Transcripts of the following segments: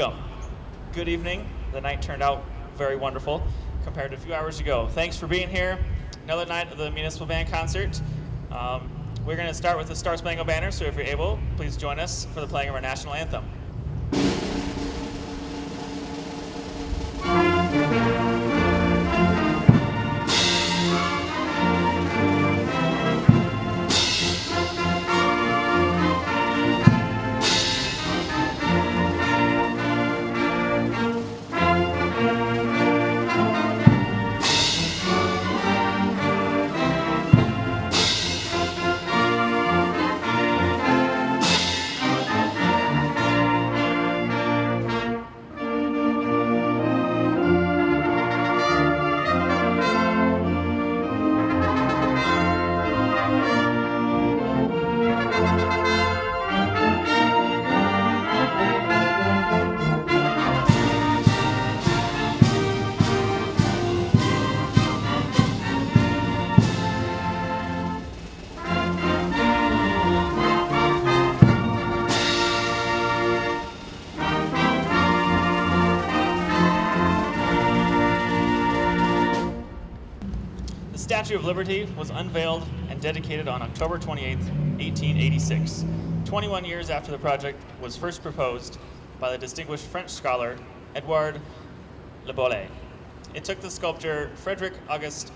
welcome. Good evening. The night turned out very wonderful compared to a few hours ago. Thanks for being here. Another night of the Municipal Band concert. We're going to start with the Star Spangled Banner, so if you're able, please join us for the playing of our national anthem. The Statue of Liberty was unveiled and dedicated on October 28, 1886, 21 years after the project was first proposed by the distinguished French scholar Edouard Le Bollé. It took the sculptor Frederick Auguste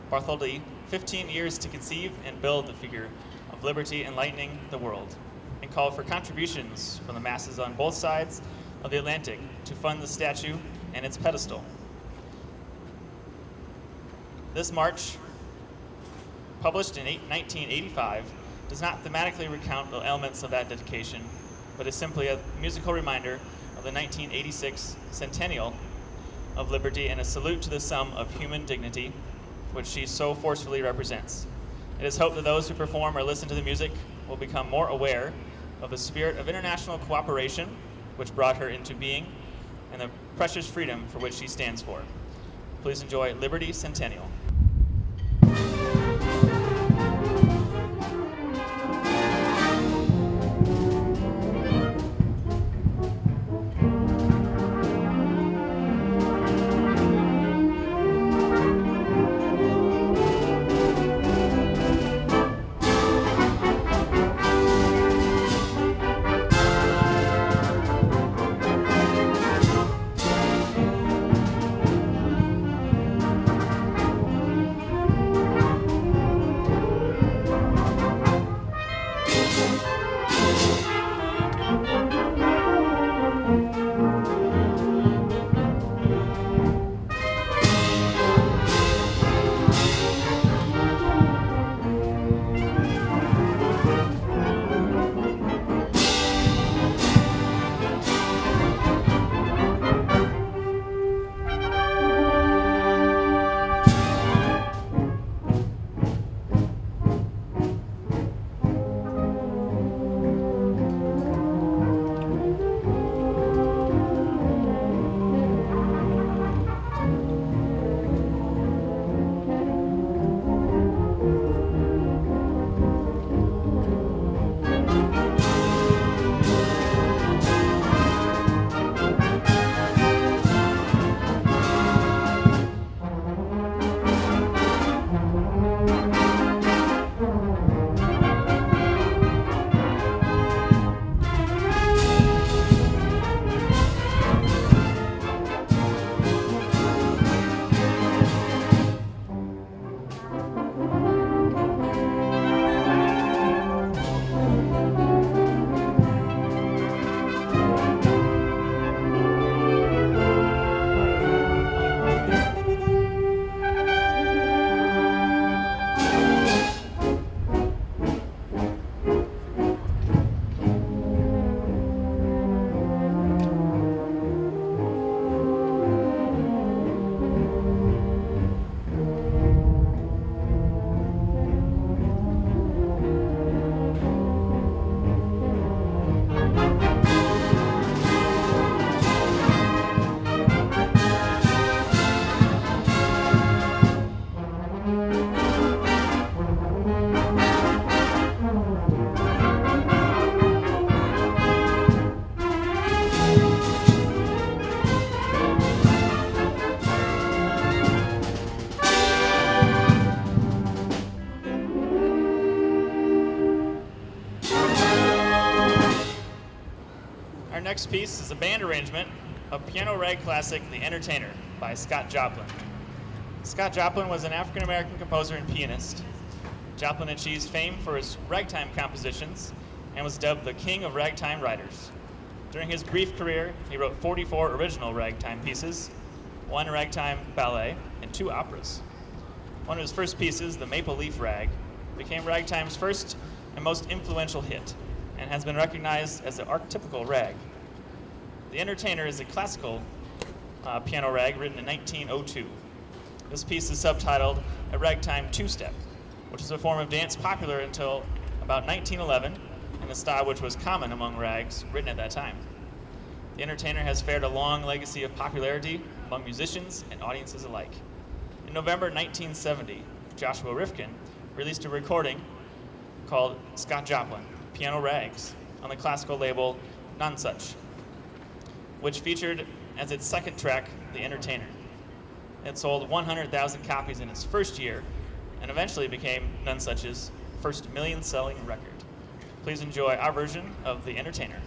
Bartholdi 15 years to conceive and build the figure of liberty enlightening the world, and called for contributions from the masses on both sides of the Atlantic to fund the statue and its pedestal. This march, published in 1985, does not thematically recount the elements of that dedication, but is simply a musical reminder of the 1986 centennial of liberty and a salute to the sum of human dignity, which she so forcefully represents. It is hoped that those who perform or listen to the music will become more aware of the spirit of international cooperation which brought her into being and the precious freedom for which she stands for. Please enjoy Liberty Centennial. next piece is a band arrangement of piano rag classic The Entertainer by Scott Joplin. Scott Joplin was an African-American composer and pianist. Joplin achieved fame for his ragtime compositions and was dubbed the King of Ragtime Writers. During his brief career, he wrote 44 original ragtime pieces, 1 ragtime ballet, and 2 operas. One of his first pieces, The Maple Leaf Rag, became ragtime's first and most influential hit, and has been recognized as the archetypical rag. The Entertainer is a classical piano rag written in 1902. This piece is subtitled a ragtime two-step, which is a form of dance popular until about 1911, in a style which was common among rags written at that time. The Entertainer has fared a long legacy of popularity among musicians and audiences alike. In November 1970, Joshua Rifkin released a recording called Scott Joplin, Piano Rags, on the classical label Nonesuch, which featured as its second track, The Entertainer. It sold 100,000 copies in its first year and eventually became Nonesuch's first million-selling record. Please enjoy our version of The Entertainer.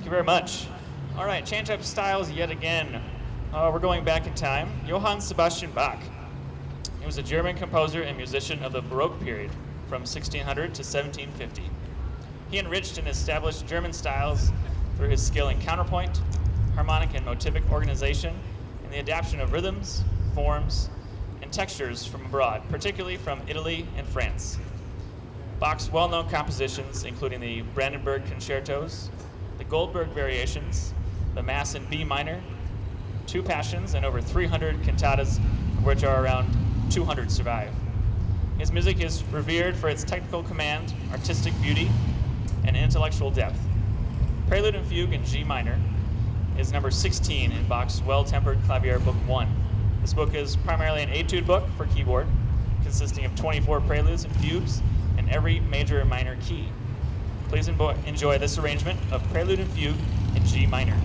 Very much. All right, change up styles yet again. We're going back in time. Johann Sebastian Bach. He was a German composer and musician of the Baroque period from 1600 to 1750. He enriched and established German styles through his skill in counterpoint, harmonic and motivic organization, and the adaptation of rhythms, forms, and textures from abroad, particularly from Italy and France. Bach's well-known compositions, including the Brandenburg Concertos, the Goldberg Variations, the Mass in B minor, two Passions, and over 300 cantatas, of which are around 200 survive. His music is revered for its technical command, artistic beauty, and intellectual depth. Prelude and Fugue in G minor is number 16 in Bach's Well-Tempered Clavier Book 1. This book is primarily an etude book for keyboard, consisting of 24 preludes and fugues in every major and minor key. Please enjoy this arrangement of Prelude and Fugue in G minor.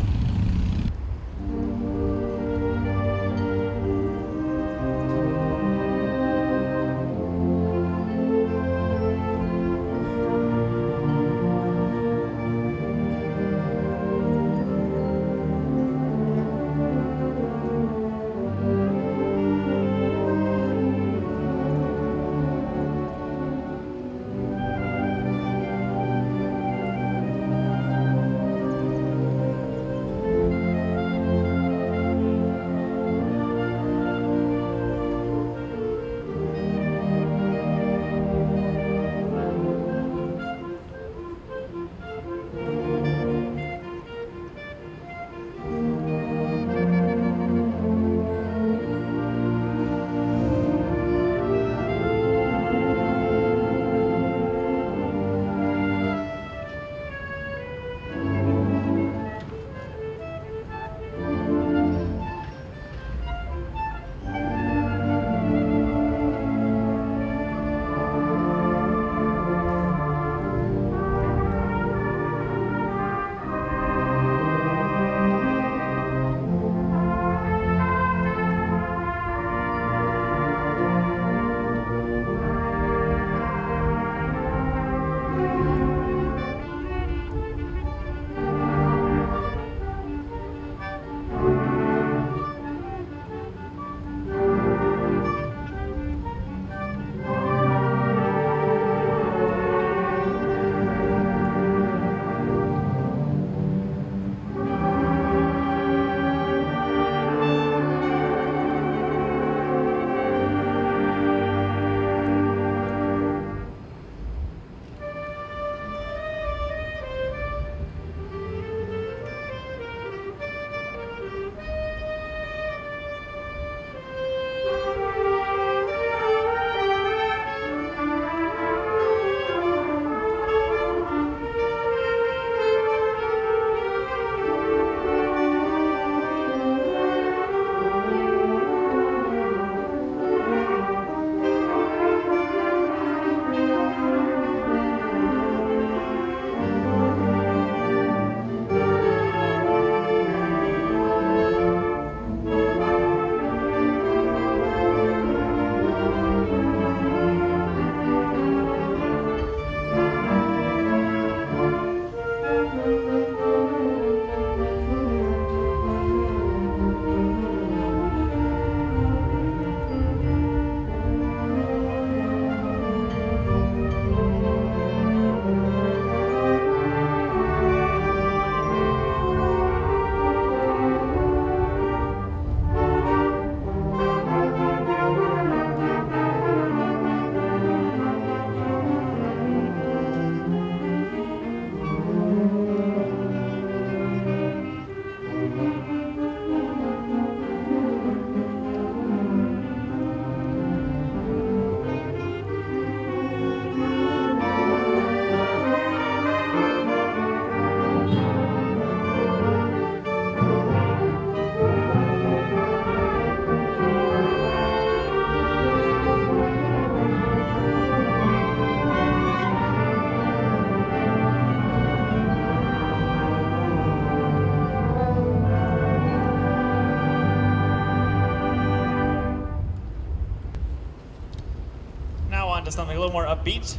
to something a little more upbeat.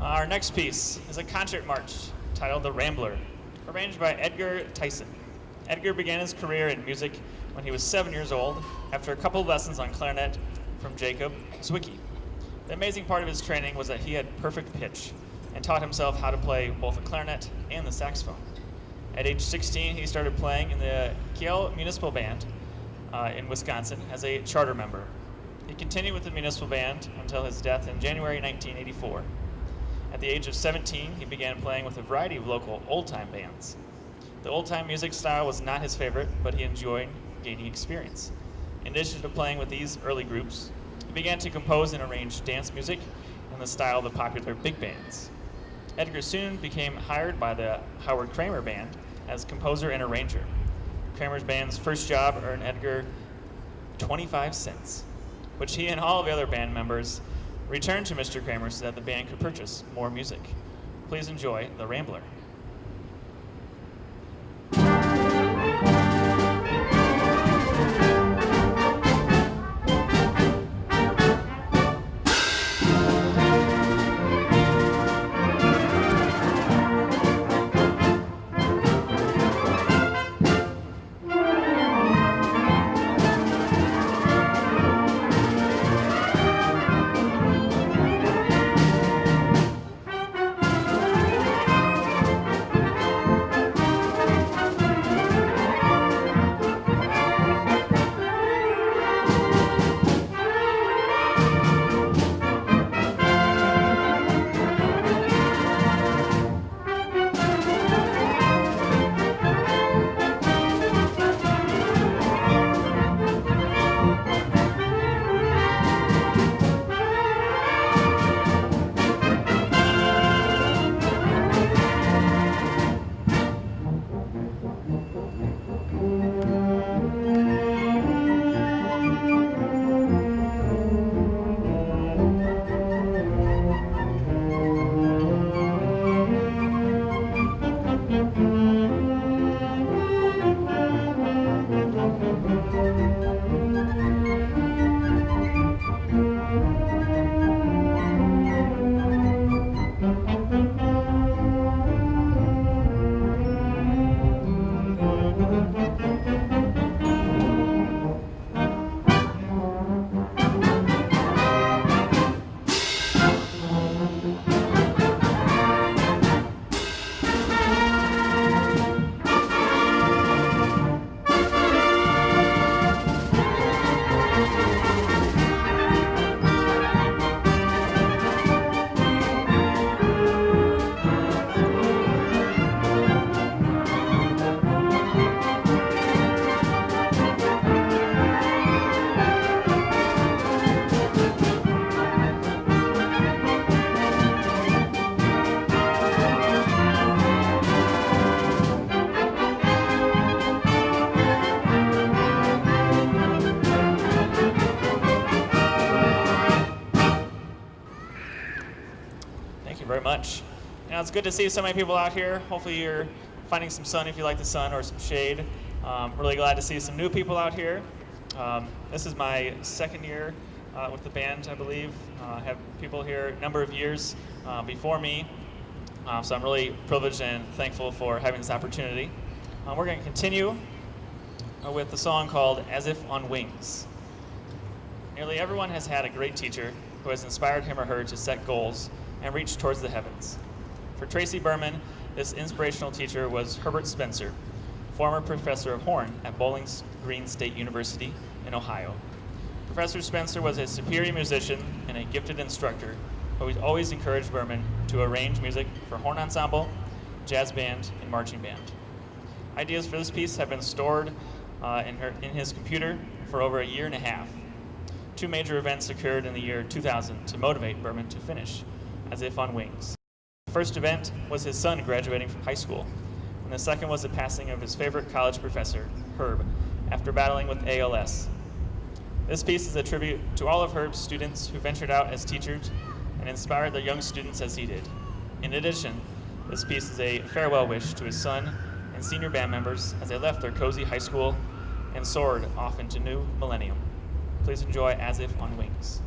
Our next piece is a concert march titled The Rambler, arranged by Edgar Tyson. Edgar began his career in music when he was 7 years old after a couple of lessons on clarinet from Jacob Zwicky. The amazing part of his training was that he had perfect pitch and taught himself how to play both the clarinet and the saxophone. At age 16, he started playing in the Kiel Municipal Band in Wisconsin as a charter member. He continued with the Municipal Band until his death in January 1984. At the age of 17, he began playing with a variety of local old-time bands. The old-time music style was not his favorite, but he enjoyed gaining experience. In addition to playing with these early groups, he began to compose and arrange dance music in the style of the popular big bands. Edgar soon became hired by the Howard Kramer Band as composer and arranger. Kramer's band's first job earned Edgar 25 cents, which he and all of the other band members returned to Mr. Kramer so that the band could purchase more music. Please enjoy The Rambler. Very much. It's good to see so many people out here. Hopefully you're finding some sun if you like the sun, or some shade. Really glad to see some new people out here. This is my second year with the band, I believe. I have people here a number of years before me, so I'm really privileged and thankful for having this opportunity. We're going to continue with the song called As If on Wings. Nearly everyone has had a great teacher who has inspired him or her to set goals and reach towards the heavens. For Tracy Berman, this inspirational teacher was Herbert Spencer, former professor of horn at Bowling Green State University in Ohio. Professor Spencer was a superior musician and a gifted instructor who always encouraged Berman to arrange music for horn ensemble, jazz band, and marching band. Ideas for this piece have been stored in his computer for over a year and a half. Two major events occurred in the year 2000 to motivate Berman to finish As If on Wings. The first event was his son graduating from high school, and the second was the passing of his favorite college professor, Herb, after battling with ALS. This piece is a tribute to all of Herb's students who ventured out as teachers and inspired their young students as he did. In addition, this piece is a farewell wish to his son and senior band members as they left their cozy high school and soared off into new millennium. Please enjoy As If on Wings.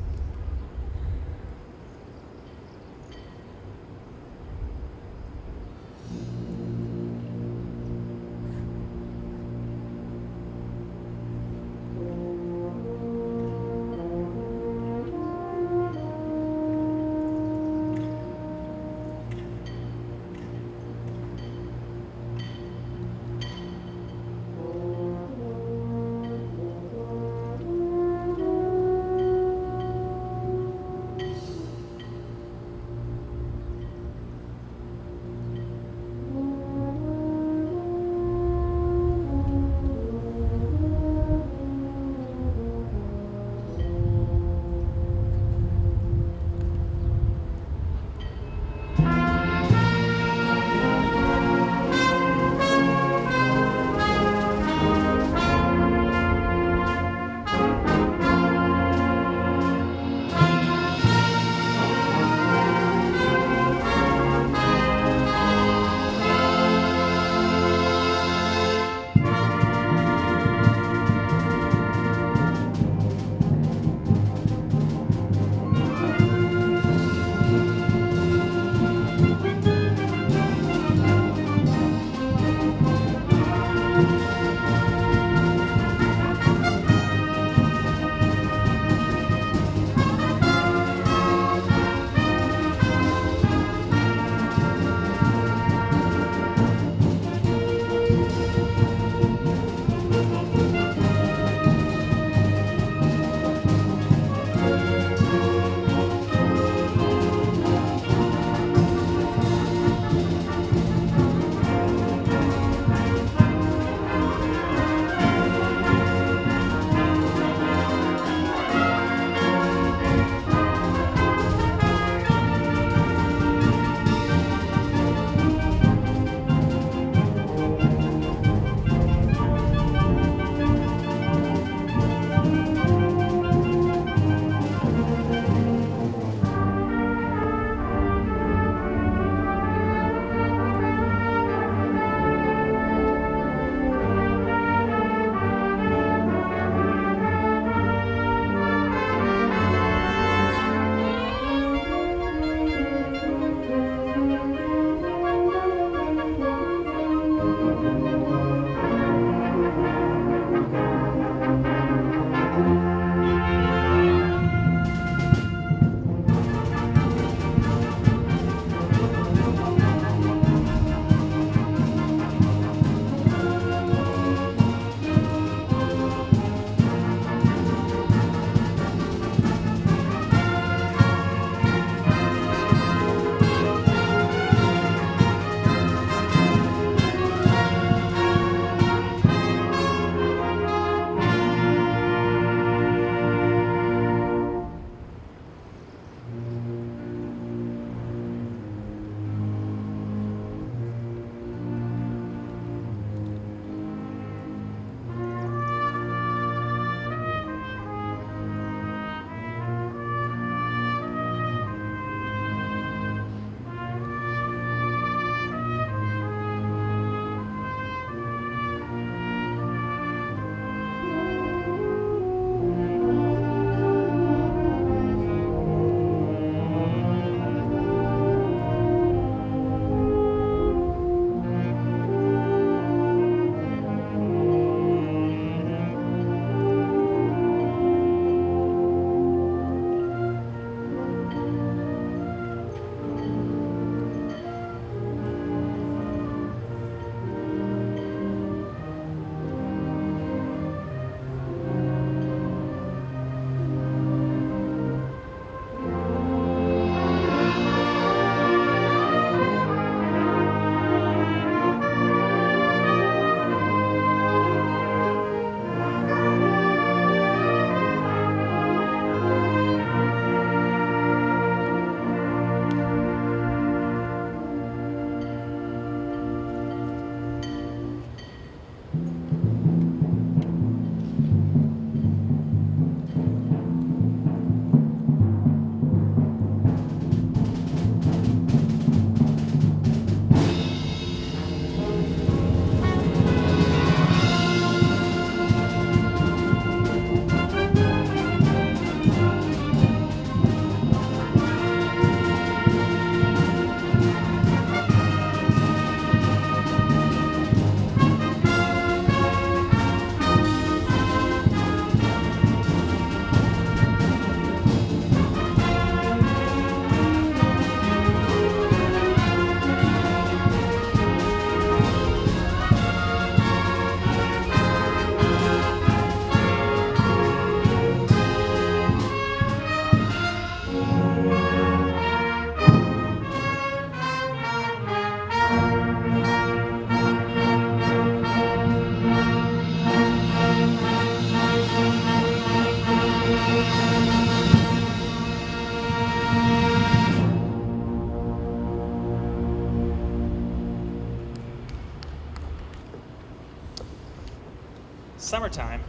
Summertime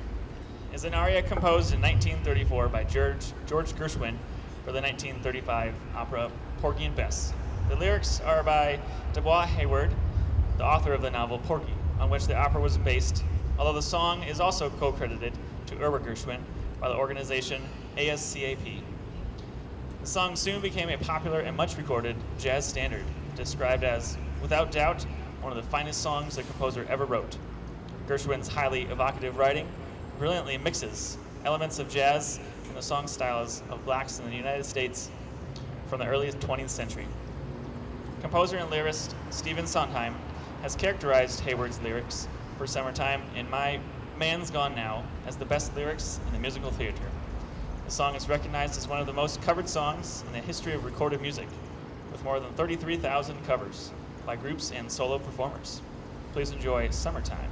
is an aria composed in 1934 by George Gershwin for the 1935 opera Porgy and Bess. The lyrics are by Dubois Hayward, the author of the novel Porgy, on which the opera was based, although the song is also co-credited to Irwin Gershwin by the organization ASCAP. The song soon became a popular and much recorded jazz standard, described as, without doubt, one of the finest songs the composer ever wrote. Gershwin's highly evocative writing brilliantly mixes elements of jazz and the song styles of blacks in the United States from the early 20th century. Composer and lyricist Stephen Sondheim has characterized Hayward's lyrics for Summertime in My Man's Gone Now as the best lyrics in the musical theater. The song is recognized as one of the most covered songs in the history of recorded music, with more than 33,000 covers by groups and solo performers. Please enjoy Summertime.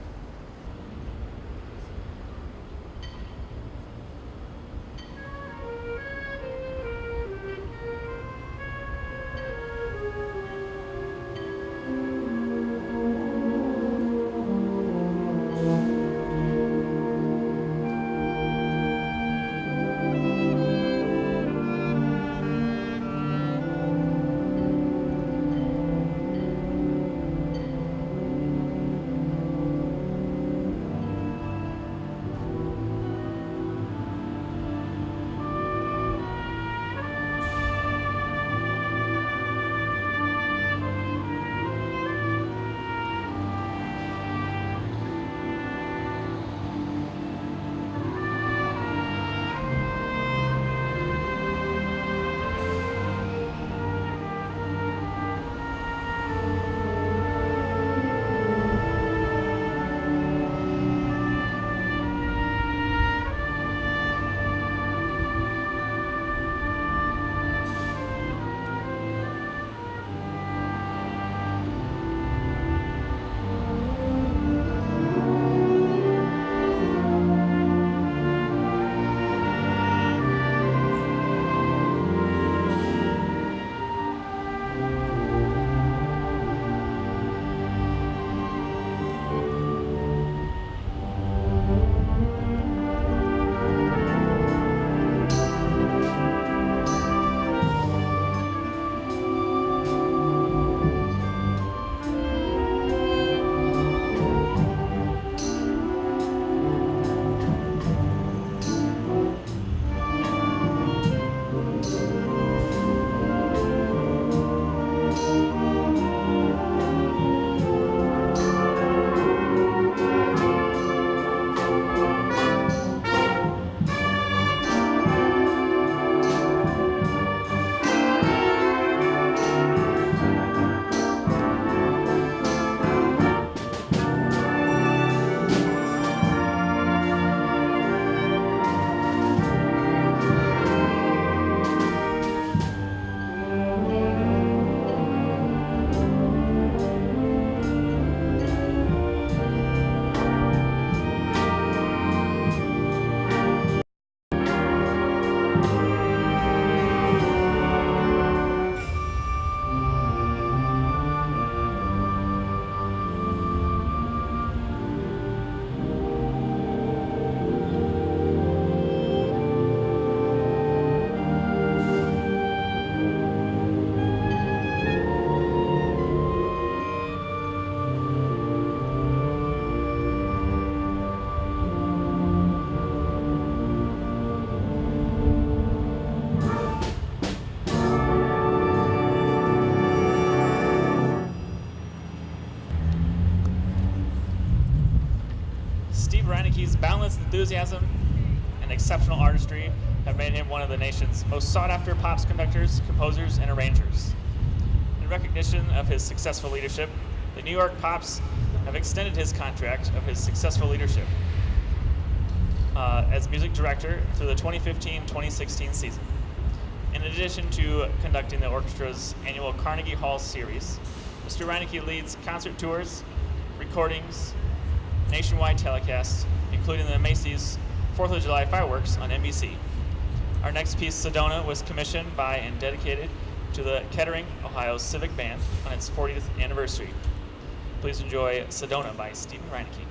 Reineke's boundless enthusiasm and exceptional artistry have made him one of the nation's most sought-after pops conductors, composers, and arrangers. In recognition of his successful leadership, the New York Pops have extended his contract of his successful leadership as music director through the 2015-2016 season. In addition to conducting the orchestra's annual Carnegie Hall series, Mr. Reineke leads concert tours, recordings, nationwide telecasts, including the Macy's 4th of July fireworks on NBC. Our next piece, Sedona, was commissioned by and dedicated to the Kettering, Ohio Civic Band on its 40th anniversary. Please enjoy Sedona by Stephen Reineke.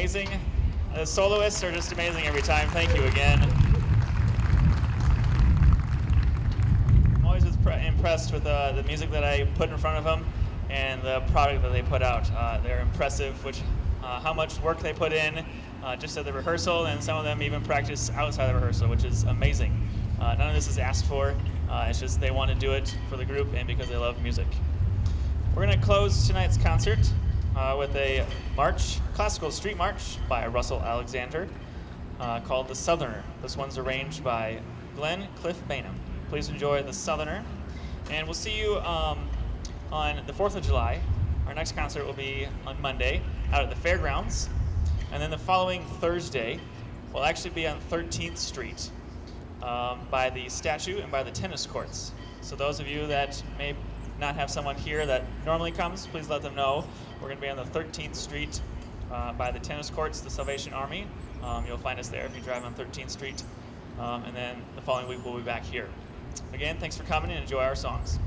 amazing. The soloists are just amazing every time. Thank you again. I'm always impressed with the music that I put in front of them and the product that they put out. They're impressive, how much work they put in just at the rehearsal, and some of them even practice outside the rehearsal, which is amazing. None of this is asked for. It's just they want to do it for the group and because they love music. We're going to close tonight's concert with a march, classical street march by Russell Alexander called The Southerner. This one's arranged by Glenn Cliff Bainham. Please enjoy The Southerner. And we'll see you on the 4th of July. Our next concert will be on Monday out at the fairgrounds. And then the following Thursday will actually be on 13th Street by the statue and by the tennis courts. So those of you that may not have someone here that normally comes, please let them know. We're going to be on the 13th Street by the tennis courts, the Salvation Army. You'll find us there if you drive on 13th Street. And then the following week we'll be back here. Again, thanks for coming and enjoy our songs.